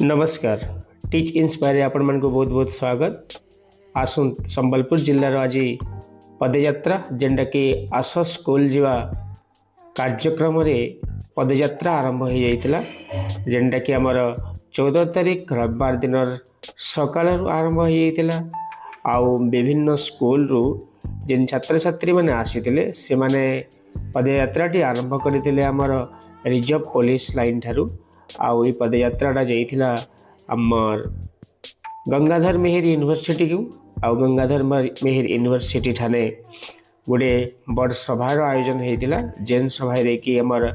नमस्कार। Teach inspire आपण मानक बहुत बहुत स्वागत। आसुन संबलपुर जिल्लार आज पदयात्रा जेनटा कि आस स्कूल जीवा कार्यक्रम रे पदयात्रा आरंभ हो जाइतिला जेनटा कि हमर 14 तारिख रविवार दिन सकाळ आरंभ हो जाइतिला। आउ विभिन्न स्कूल रु जेन छात्र छात्री माने आसीतिले से माने पदयात्राटी आरंभ करथिले हमर रिजर्व पुलिस लाइन ठारू। आउ पदयात्राटा जाइथिला आमर गंगाधर मेहर यूनिवर्सिटी को आउ गंगाधर मेहर यूनिवर्सिटी ठाने गोटे बड़ सभार आयोजन होता। जेन सभा रे कि हमर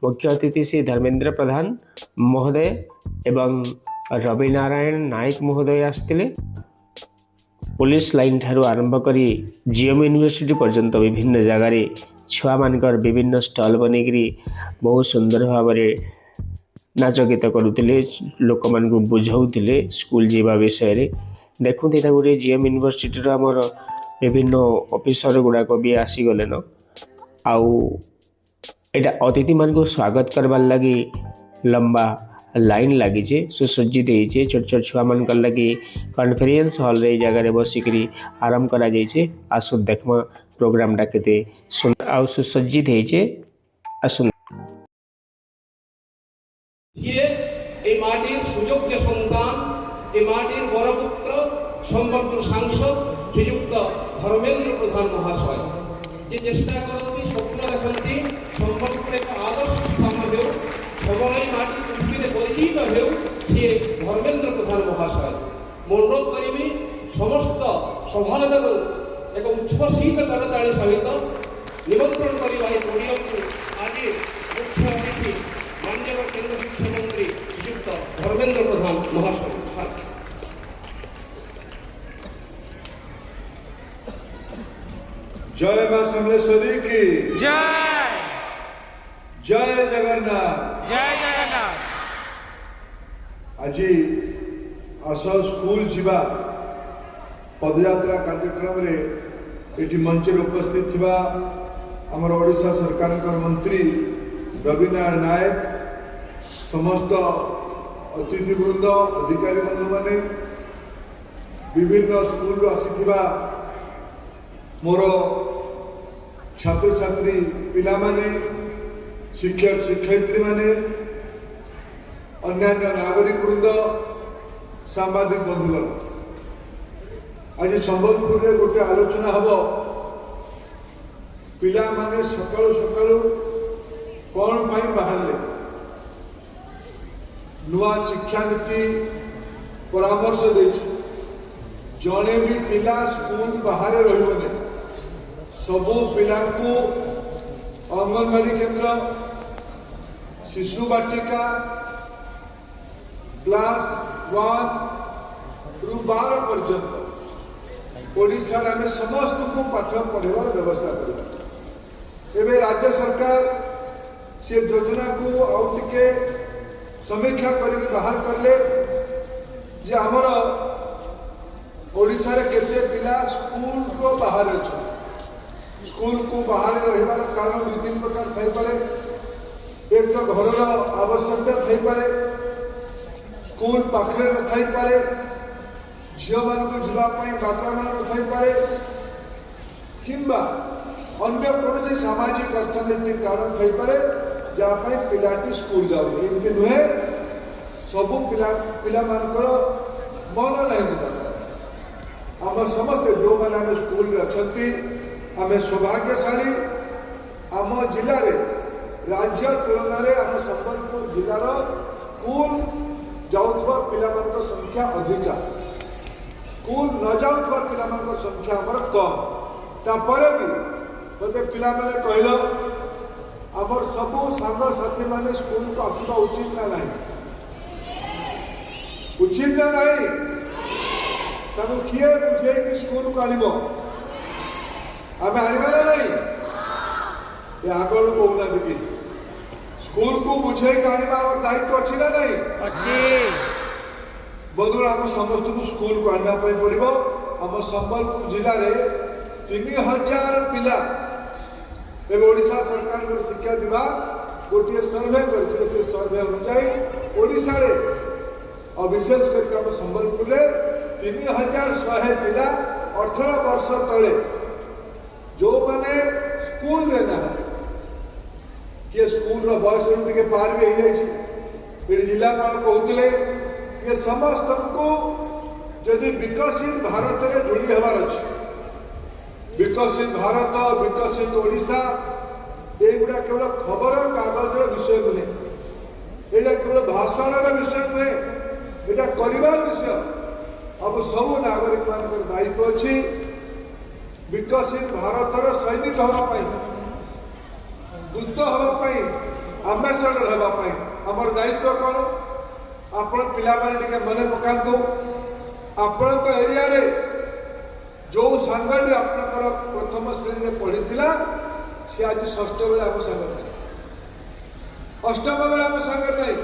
मुख्य अतिथि श्री धर्मेंद्र प्रधान महोदय एवं रवि नारायण नायक महोदय आसते। पुलिस लाइन ठारू आरंभ करी जीएम यूनिवर्सिटी पर्यंत विभिन्न जगार छुआ मानकर विभिन्न स्टल बनईकरी बहुत सुंदर भाव नाच गीत करुले लोक मान बुझाऊे स्कूल जीवा विषय रे। देखते यहाँ गोटे जीएम यूनिवर्सिटी आमर विभिन्न ऑफिसर गुड़ाक भी आसीगले न आउ एटा अतिथि मान को स्वागत करवार लगी लंबा लाइन लगी सुसज्जित होती। छोट छोट छुआ मान लगी कॉन्फ्रेंस हॉल रे जगह बसिकी आरंभ करा जाइए। आसु देखमा प्रोग्रामटा केते सुंदर आउ सुसज्जित होइए। आसु माटिर सुयोग्य सन्तान ए माटिर बड़पुत्र सम्बलपुर सांसद श्रीयुक्त धर्मेंद्र प्रधान महाशय जे चेष्टा करती स्वप्न देखती सम्बलपुर एक आदर्श स्थान हो सबल माटी पृथ्वी में परिचित हो सी धर्मेंद्र प्रधान महाशय। अनुरोध करी समस्त सभाजन एक उच्छ्वसित करताड़ी सहित निमंत्रण करवा आज मुख्य अतिथि माननीय केंद्र शिक्षा मंत्री श्रीयुक्त धर्मेंद्र प्रधान महाशय। जय मां समलेश्वरी की जय। जय जगन्नाथ। जय जगन्नाथ। आज आसल स्कूल जीवा पदयात्रा कार्यक्रम रे एटी मंच उपस्थित थिबा हमर ओडिशा सरकार मंत्री रवि नारायण नायक समस्त अतिथिवृंद अधिकारी बंधु माने विभिन्न स्कूल आसीथिबा मोर छात्र छात्री पिला माने शिक्षक शिक्षयित्री माने अन्यान्य नागरिक वृंद सांबादिक बंधुगण आज संबलपुर रे गोटे आलोचना हब पिला माने सकाळु सकाळु कौन पाई बाहरले नुआ शिक्षा नीति परामर्श दे जड़े भी पिला स्कूल बाहर रही सबू पिला को अंगनवाड़ी केंद्र शिशु बाटिका क्लास 1 रु 12 पर्यंत ओडिशा आम समस्त को पाठ पढ़ार व्यवस्था कर राज्य सरकार से योजना को आउ टिके समीक्षा करके बाहर करले जे आमर ओडिशा रे केते पिला स्कूल को बाहर अछि। स्कूल को बाहर रहिबार कारण दुई तीन प्रकार थाई पारे। एक तो घर आवश्यकता थाई पारे, स्कूल पाखरे न थाई पारे, झियो मान को जुला पई वातावरण न थाई पारे, किंबा अन्य कौन सामाजिक अर्थनैतिक कारण थाई पारे जहाँ पिलाटी स्कूल जाऊनी एमती नुहे सबू पिला मानकर मन नहीं आम समस्ते जो मैंने आम स्कूल अच्छा आम सौभाग्यशाली आम जिले राज्य तुलन में आम संबलपुर जिलार स्कूल जाऊा पिला संख्या अधिका स्कूल न जाऊा पिला संख्या आमर कम तापर भी मत पिला माने कहल आमर सबू सांग साथी माने स्कूल को आसवा उचित ना नहीं उचित ना नहीं ताको किए बुझे कि स्कूल को आनिबो आमे आनिबा ना नहीं ये आगल कहूना देखी स्कूल को बुझे कि आनिबा हमर दायित्व अछि ना नहीं अच्छी बंधु आम समस्त को स्कूल को आनिबा पई पड़िबो। आम संबलपुर जिले में 3000 पिला ओडिशा सरकार शिक्षा विभाग गोटे सर्वे करते सर्वे अनुसार ओडिशा रे और विशेष करके आम संबलपुर में 3100 पिला 18 वर्ष तले जो मैंने स्कूल रे ना किए स्कूल बयस टे पार भी हो जाए जिलापाल कहते ये समस्त को जदि विकसित भारत में जोड़ी हबार अच्छे विकसित भारत विकसित ओडिशा एगुड़ा केवल खबर कागज विषय नुहे यहाँ केवल भाषण विषय नुहे यहाँ कर विषय अब सब नागरिक मान दायित्व अच्छी विकसित भारतर सैनिक हाँपाई दूत हाँपाई आम्बासाडर हाँपाई आमर दायित्व कौन आपण पिला माने मन पकातु आपण एरिया रे जो सांगटी आपणकर प्रथम श्रेणी में पढ़ी सी आज षष्ठ बेले आम सांगे नहीं अष्टम बेले आम सांगे नहीं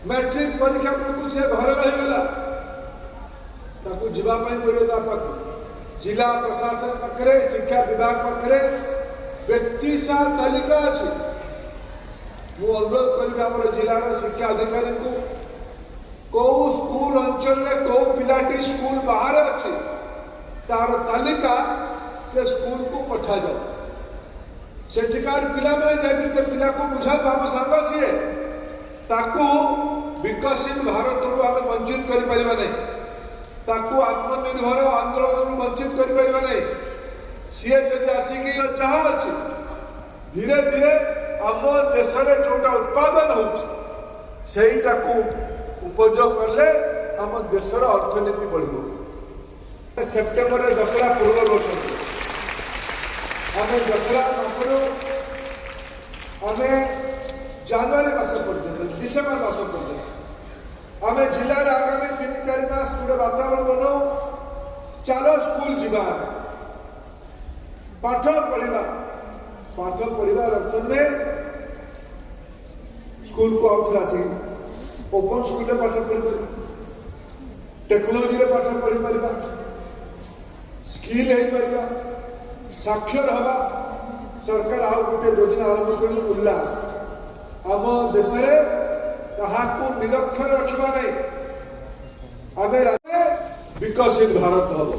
मैट्रिक परीक्षा बेलू से घर रहीगला जावाई पड़े पाक जिला प्रशासन पाखे शिक्षा विभाग पाखे व्यक्ति सा तालिका अच्छी मु अनुरोध करी जिलार शिक्षा अधिकारी को कौ स्कूल अंचल में कौ पिलाटी स्कूल बाहर अच्छी तार तालिका से स्कूल को पठा जाओ सेठिकार पिला मैंने जाके पिला को बुझा आम सांग सी ताकू विकसित भारत रू आम वंचित कर पारिबा नहीं ताकू आत्मनिर्भर आंदोलन रू वंचित कर पारिबा नहीं सी जब आसिक जहाँ अच्छी धीरे धीरे आम देश में जोटा उत्पादन हो उपयोग कले आम देशर अर्थनीति बढ़ सेप्टेम्बर दशहरा पूर्व रोच आम दशहरा मासर आम जानुरी मास पर्यटन डिसेम्बर मास पर्यटन आम जिलार आगामी 3-4 मास गोटे वातावरण बनाऊ चलो स्कूल जीवा पाठ पढ़ा अर्थ में स्कूल को आउे आसिक ओपन स्कूल में पाठ पढ़ी पार टेक्नोलोजी रे पाठ पढ़ी पार स्किल हो पार साक्षर हवा सरकार आउ गोटे योजना आरंभ कर उल्लास आम देश क्या निरक्षर रखा नहीं आम विकसित भारत हम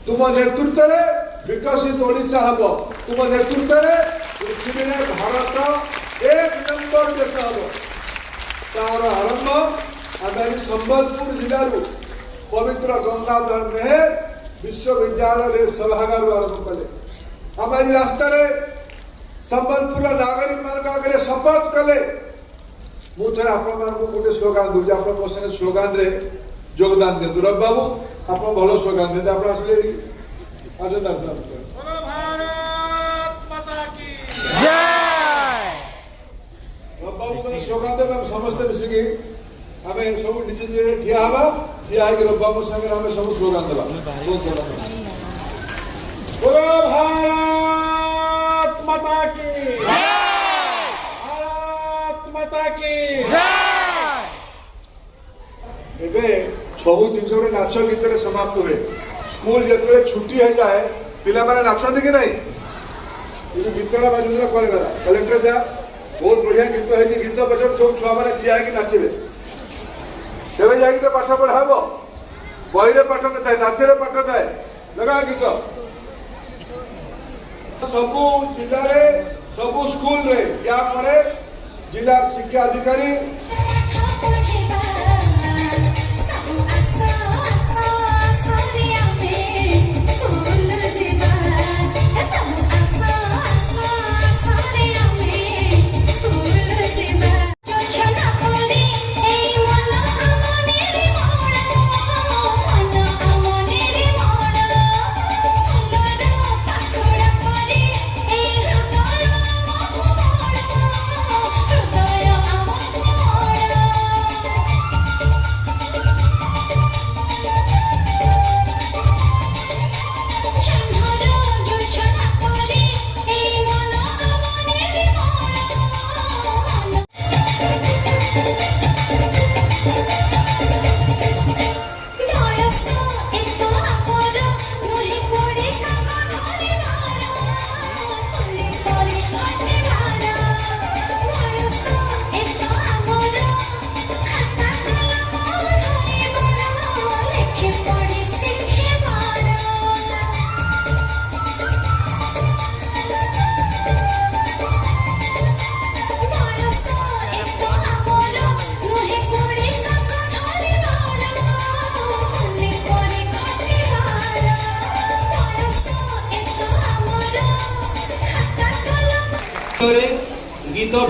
तुम नेतृत्व में विकसित ओडिशा हम तुम नेतृत्व में पृथ्वी में भारत 1 नंबर देश हम तार आरंभ आम संबलपुर जिलू पवित्र गंगाधर मेहर विश्वविद्यालय सभागार आरंभ कले आम आज रास्त संबलपुर नागरिक मान आगे शपथ कले मुझे आपण गोटे स्लोगान दूसरे आप मो संगे स्लोगान रे योगदान दिखाँ रवि बाबू आप भल स्लोगान दिखाते आप आसिले रवि स्लोगान देवे समस्ते मिसिकी आम सब निज निज ठिया हवा ठिया है रवि बाबू संगे आम सब स्लोगान देवा बोलो भारत माता की भारत माता की एबे सब जिन गोटे नाच गीत समाप्त हुए स्कूल जो छुट्टी हो जाए पिला माने नाचती कि नहीं ये गीतटा बाजुला कौन गला कलेक्टर साहब बहुत बढ़िया गीत है गीत बजाऊ सब छुआ मैंने ठिया है नाचे तेज जा तो पाठ पढ़ा बही पाठ न था नाचे पाठ थाए लगा गीत सबू जिले में सबू स्कूल रे या जिला शिक्षा अधिकारी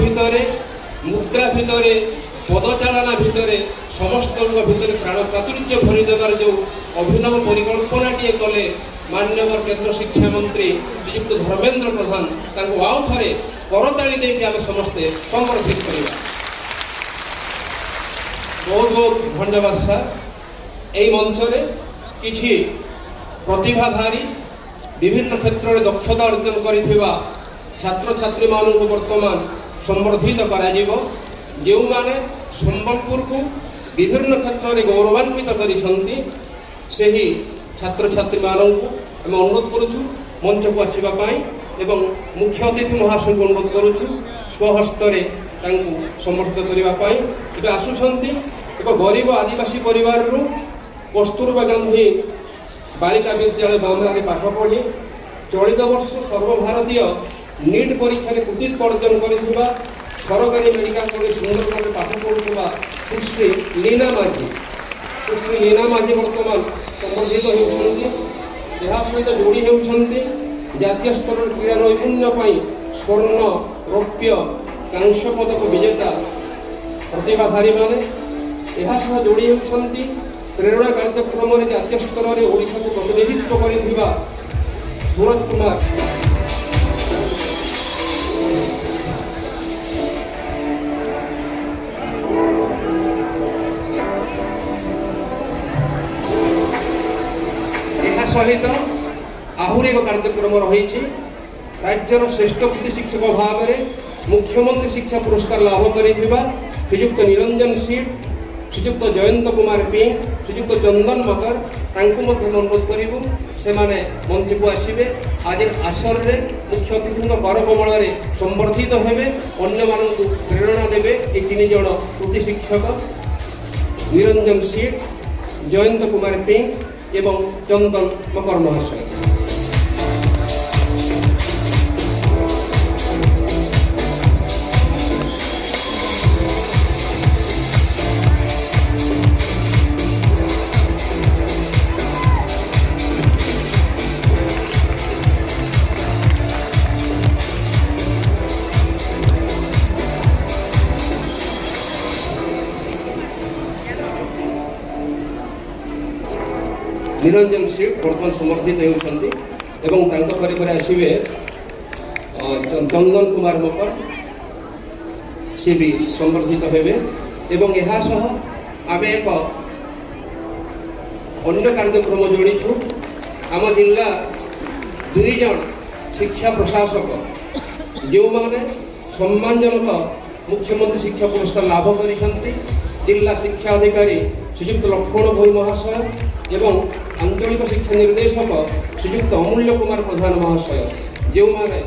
ভিতরে মুদ্রা ভিতরে পদচালনা ভিতরে ସମସ୍ତଙ୍କ ଭିତରେ ପ୍ରାଣ ପ୍ରାଚୁର୍ଯ୍ୟ ଭରି ଦେବାର ଯେଉଁ ଅଭିନବ ପରିକଳ୍ପନାଟିଏ କଲେ ମାନ୍ୟବର କେନ୍ଦ୍ର ଶିକ୍ଷାମନ୍ତ୍ରୀ ଶ୍ରୀଯୁକ୍ତ ଧର୍ମେନ୍ଦ୍ର ପ୍ରଧାନ, ତାଙ୍କୁ ଆଉ ଥରେ କରତାଳି ଦେଇକି ଆମେ ସମସ୍ତେ ସମ୍ବର୍ଦ୍ଧିତ କରିବା। ବହୁତ ବହୁତ ଧନ୍ୟବାଦ ସାର୍। এই ମଞ୍ଚରେ କିଛି ପ୍ରତିଭାଧାରୀ ବିଭିନ୍ନ କ୍ଷେତ୍ରରେ ଦକ୍ଷତା ଅର୍ଜନ କରିଥିବା ଛାତ୍ରଛାତ୍ରୀମାନଙ୍କୁ ବର୍ତ୍ତମାନ ସମ୍ବର୍ଦ୍ଧିତ କରାଯିବ। ଯେଉଁମାନେ ସମ୍ବଲପୁରକୁ ବିଭିନ୍ନ କ୍ଷେତ୍ରରେ ଗୌରବାନ୍ୱିତ କରିଛନ୍ତି ସେହି ଛାତ୍ରଛାତ୍ରୀମାନଙ୍କୁ ଆମେ ଅନୁରୋଧ କରୁଛୁ ମଞ୍ଚକୁ ଆସିବା ପାଇଁ ଏବଂ ମୁଖ୍ୟ ଅତିଥି ମହାଶୟଙ୍କୁ ଅନୁରୋଧ କରୁଛୁ ସ୍ୱହସ୍ତରେ ତାଙ୍କୁ ସମର୍ଥିତ କରିବା ପାଇଁ। ଏବେ ଆସୁଛନ୍ତି ଏକ ଗରିବ ଆଦିବାସୀ ପରିବାରରୁ କସ୍ତୁରବା ଗାନ୍ଧୀ ବାଳିକା ବିଦ୍ୟାଳୟ ବାମରାରେ ପାଠ ପଢ଼ି ଚଳିତ ବର୍ଷ ସର୍ବଭାରତୀୟ ନିଟ୍ ପରୀକ୍ଷାରେ କୃତିତ୍ୱ ଅର୍ଜନ କରିଥିବା ସରକାରୀ ମେଡ଼ିକାଲ କଲେଜ ସୁନ୍ଦରଗଡ଼ରେ ପାଠ ପଢ଼ୁଥିବା ସୁଶ୍ରୀ ଲୀନା ମାଝୀ। ସୁଶ୍ରୀ ଲୀନା ମାଝୀ ବର୍ତ୍ତମାନ ସମ୍ବର୍ଦ୍ଧିତ ହେଉଛନ୍ତି। ଏହା ସହିତ ଯୋଡ଼ି ହେଉଛନ୍ତି ଜାତୀୟ ସ୍ତରରେ କ୍ରୀଡ଼ା ନୈପୁଣ୍ୟ ପାଇଁ ସ୍ୱର୍ଣ୍ଣ, ରୌପ୍ୟ, କାଂସ୍ୟ ପଦକ ବିଜେତା ପ୍ରତିଭାଧାରୀମାନେ। ଏହା ସହ ଯୋଡ଼ି ହେଉଛନ୍ତି ପ୍ରେରଣା କାର୍ଯ୍ୟକ୍ରମରେ ଜାତୀୟ ସ୍ତରରେ ଓଡ଼ିଶାକୁ ପ୍ରତିନିଧିତ୍ୱ କରିଥିବା ସୁରଜ କୁମାର। ଏହା ସହିତ ଆହୁରି ଏକ କାର୍ଯ୍ୟକ୍ରମ ରହିଛି। ରାଜ୍ୟର ଶ୍ରେଷ୍ଠ କୃତି ଶିକ୍ଷକ ଭାବରେ ମୁଖ୍ୟମନ୍ତ୍ରୀ ଶିକ୍ଷା ପୁରସ୍କାର ଲାଭ କରିଥିବା ଶ୍ରୀଯୁକ୍ତ ନିରଞ୍ଜନ ସିଟ୍, ଶ୍ରୀଯୁକ୍ତ ଜୟନ୍ତ କୁମାର ପିଂ, ଶ୍ରୀଯୁକ୍ତ ଚନ୍ଦନ ମକର, ତାଙ୍କୁ ମଧ୍ୟ ଅନୁରୋଧ କରିବୁ ସେମାନେ ମଞ୍ଚକୁ ଆସିବେ। ଆଜିର ଆସରରେ ମୁଖ୍ୟ ଅତିଥିଙ୍କ କରକମଳରେ ସମ୍ବର୍ଦ୍ଧିତ ହେବେ, ଅନ୍ୟମାନଙ୍କୁ ପ୍ରେରଣା ଦେବେ ଏହି 3 ଜଣ କୃତି ଶିକ୍ଷକ ନିରଞ୍ଜନ ସିଟ୍, ଜୟନ୍ତ କୁମାର ପିଂ ଏବଂ ଚନ୍ଦନ ମକର ମହାଶୟ। ନିରଞ୍ଜନ ସିଟ୍ ବର୍ତ୍ତମାନ ସମର୍ଥିତ ହେଉଛନ୍ତି ଏବଂ ତାଙ୍କ ପରେ ପରେ ଆସିବେ ଚନ୍ଦନ କୁମାର ମକର, ସେ ବି ସମ୍ବର୍ଦ୍ଧିତ ହେବେ। ଏବଂ ଏହା ସହ ଆମେ ଏକ ଅନ୍ୟ କାର୍ଯ୍ୟକ୍ରମ ଯୋଡ଼ିଛୁ। ଆମ ଜିଲ୍ଲା 2 ଜଣ ଶିକ୍ଷା ପ୍ରଶାସକ ଯେଉଁମାନେ ସମ୍ମାନଜନକ ମୁଖ୍ୟମନ୍ତ୍ରୀ ଶିକ୍ଷା ପୁରସ୍କାର ଲାଭ କରିଛନ୍ତି, ଜିଲ୍ଲା ଶିକ୍ଷା ଅଧିକାରୀ ଶ୍ରୀଯୁକ୍ତ ଲକ୍ଷ୍ମଣ ଭୋଇ ମହାଶୟ ଏବଂ ଆଞ୍ଚଳିକ ଶିକ୍ଷା ନିର୍ଦ୍ଦେଶକ ଶ୍ରୀଯୁକ୍ତ ଅମୂଲ୍ୟ କୁମାର ପ୍ରଧାନ ମହାଶୟ, ଯେଉଁମାନେ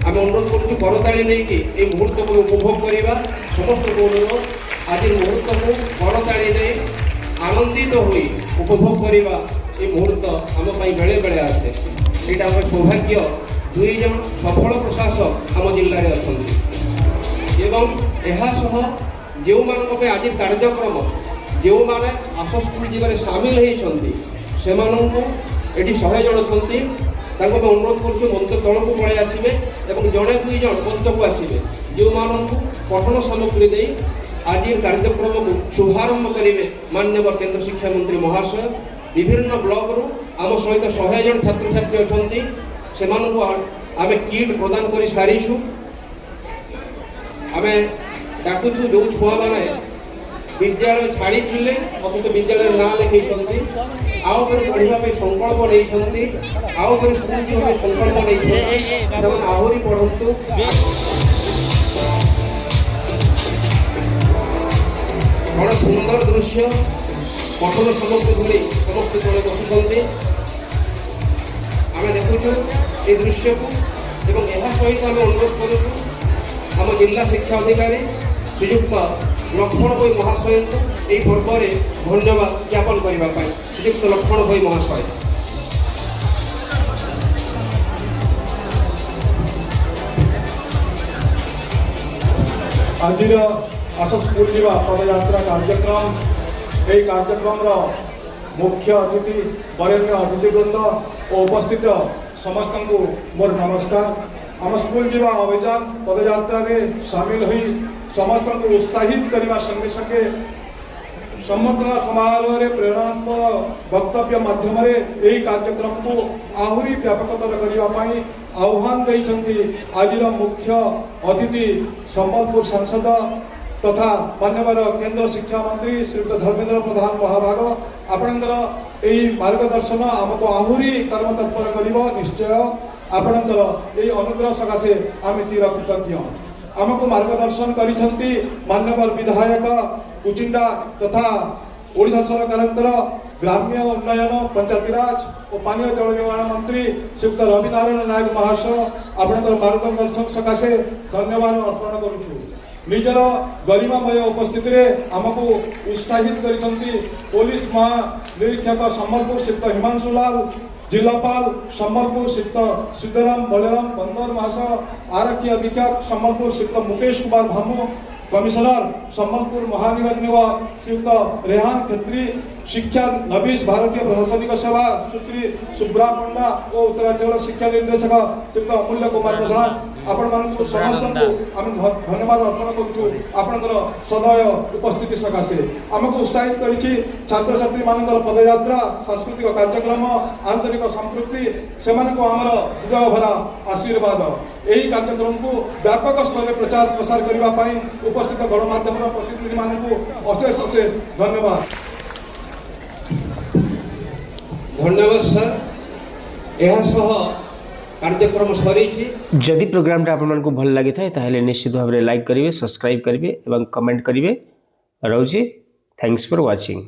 ଆମେ ଅନୁରୋଧ କରୁଛୁ କରତାଳି ନେଇକି ଏହି ମୁହୂର୍ତ୍ତକୁ ଉପଭୋଗ କରିବା। ସମସ୍ତଙ୍କୁ ଅନୁରୋଧ ଆଜି ମୁହୂର୍ତ୍ତକୁ କରତାଳି ଦେଇ ଆନନ୍ଦିତ ହୋଇ ଉପଭୋଗ କରିବା। এই মুহূর্ত ଆମ ପାଇଁ ବେଳେ ବେଳେ ଆସେ। ଏଇଟା ଆମର ସୌଭାଗ୍ୟ। 2 ଜଣ ସଫଳ ପ୍ରଶାସକ ଆମ ଜିଲ୍ଲାରେ ଅଛନ୍ତି ଏବଂ ଏହା ସହ ଯେଉଁମାନଙ୍କ ପାଇଁ ଆଜି କାର୍ଯ୍ୟକ୍ରମ ଯେଉଁମାନେ ଆସ ସ୍କୁଲ ଯିବାରେ ସାମିଲ ହୋଇଛନ୍ତି ସେମାନଙ୍କୁ ଏଠି 100 ଜଣ ଅଛନ୍ତି। ତାଙ୍କୁ ଆମେ ଅନୁରୋଧ କରୁଛୁ ମଞ୍ଚ ତଳକୁ ପଳାଇ ଆସିବେ ଏବଂ ଜଣେ 2 ଜଣ ମଞ୍ଚକୁ ଆସିବେ ଯେଉଁମାନଙ୍କୁ ପଠନ ସାମଗ୍ରୀ ଦେଇ ଆଜି କାର୍ଯ୍ୟକ୍ରମକୁ ଶୁଭାରମ୍ଭ କରିବେ ମାନ୍ୟବର କେନ୍ଦ୍ର ଶିକ୍ଷାମନ୍ତ୍ରୀ ମହାଶୟ। ବିଭିନ୍ନ ବ୍ଲକରୁ ଆମ ସହିତ 100 ଜଣ ଛାତ୍ରଛାତ୍ରୀ ଅଛନ୍ତି। ସେମାନଙ୍କୁ ଆମେ କିଟ୍ ପ୍ରଦାନ କରି ସାରିଛୁ। ଆମେ ଡାକୁଛୁ ଯେଉଁ ଛୁଆମାନେ ବିଦ୍ୟାଳୟ ଛାଡ଼ିଥିଲେ ଅଥଚ ବିଦ୍ୟାଳୟରେ ନାଁ ଲେଖାଇଛନ୍ତି, ଆଉ ଥରେ ପଢ଼ିବା ପାଇଁ ସଂକଳ୍ପ ନେଇଛନ୍ତି, ଆଉ ଥରେ ସ୍କୁଲ ଯିବା ପାଇଁ ସଂକଳ୍ପ ନେଇଛନ୍ତି, ସେମାନେ ଆହୁରି ପଢ଼ନ୍ତୁ। ବଡ଼ ସୁନ୍ଦର ଦୃଶ୍ୟ, ପଠନ ସାମଗ୍ରୀ ଧରି ସମସ୍ତେ ତଳେ ବସୁଛନ୍ତି। ଆମେ ଦେଖୁଛୁ এই ଦୃଶ୍ୟକୁ ଏବଂ ଏହା ସହିତ ଆମେ ଅନୁରୋଧ କରୁଛୁ ଆମ ଜିଲ୍ଲା ଶିକ୍ଷା ଅଧିକାରୀ ଶ୍ରୀଯୁକ୍ତ ଲକ୍ଷ୍ମଣ ଭୋଇ ମହାଶୟଙ୍କୁ ଏହି ପର୍ବରେ ଧନ୍ୟବାଦ ଜ୍ଞାପନ କରିବା ପାଇଁ। ଶ୍ରୀଯୁକ୍ତ ଲକ୍ଷ୍ମଣ ଭୋଇ ମହାଶୟ। ଆଜିର ଆସ ସ୍କୁଲ ଯିବା ପଦଯାତ୍ରା କାର୍ଯ୍ୟକ୍ରମ, ଏହି କାର୍ଯ୍ୟକ୍ରମର ମୁଖ୍ୟ ଅତିଥି ବରେଣ୍ୟ ଅତିଥିବୃନ୍ଦ ଓ ଉପସ୍ଥିତ ସମସ୍ତଙ୍କୁ ମୋର ନମସ୍କାର। आम स्कूल जीवा अभियान पदयात्रा रे शामिल हुई समस्त को उत्साहित करने संगे संगे सम्बर्धना समारोह रे प्रेरणास्पद वक्तव्य माध्यम यही कार्यक्रम को आहरी व्यापकतर करने आह्वान देइछन्ति आजिर मुख्य अतिथि संबलपुर सांसद तथा मान्यवर केंद्र शिक्षा मंत्री श्रीयुक्त धर्मेंद्र प्रधान महाभाग आपणकर यही मार्गदर्शन आमको आहरी कर्म तत्पर करिवो निश्चय आपणकर यही अनुग्रह सकाशे आम चिर कृतज्ञ आमको मार्गदर्शन करिछन्ति मान्यवर विधायक कुचिंडा तथा ओडिशा सरकारंकर ग्राम्य उन्नयन पंचायतीराज और पानीय जल योगान मंत्री श्रीयुक्त रविनारायण नायक महाशय आपणकर मार्गदर्शन सकाशे धन्यवाद अर्पण करुछु निजर गरिमामय उपस्थिति रे आमको उत्साहित करिसंती पुलिस महानिरीक्षक संबलपुर श्रीयुक्त हिमांशु लाल जिलापाल संबलपुर श्रीयुक्त सिद्धराम बलराम बंदर महाशय आरक्षी अधीक्षक संबलपुर श्रीयुक्त मुकेश कुमार भामु कमिश्नर संबलपुर महानिर्वाचन श्रीयुक्त रेहान खेत्री शिक्षा नबीस भारतीय प्रशासनिक सेवा सुश्री सुब्रा पंडा और उत्तरांचल शिक्षा निर्देशक श्रीयुक्त अमूल्य कुमार प्रधान आपण मानक समस्त को आम धन्यवाद अर्पण करूँ आपणकर सदय उपस्थिति सकाशे आमको उत्साहित करिछि छात्र छात्री मानकर पदयात्रा सांस्कृतिक कार्यक्रम आंतरिक संपृक्ति सेमानको आमर हृदय भरा आशीर्वाद यही कार्यक्रम को व्यापक स्तर में प्रचार प्रसार करने पाई उपस्थित गणमाध्यम प्रतिनिधि मानक अशेष अशेष धन्यवाद धन्यवाद सर यह सह कार्यक्रम सरी जदि प्रोग्रामटा आपको भल लगी था ताहले निश्चित भाव में लाइक करेंगे सब्सक्राइब करेंगे और कमेंट करेंगे रोचे थैंक्स फॉर वाचिंग।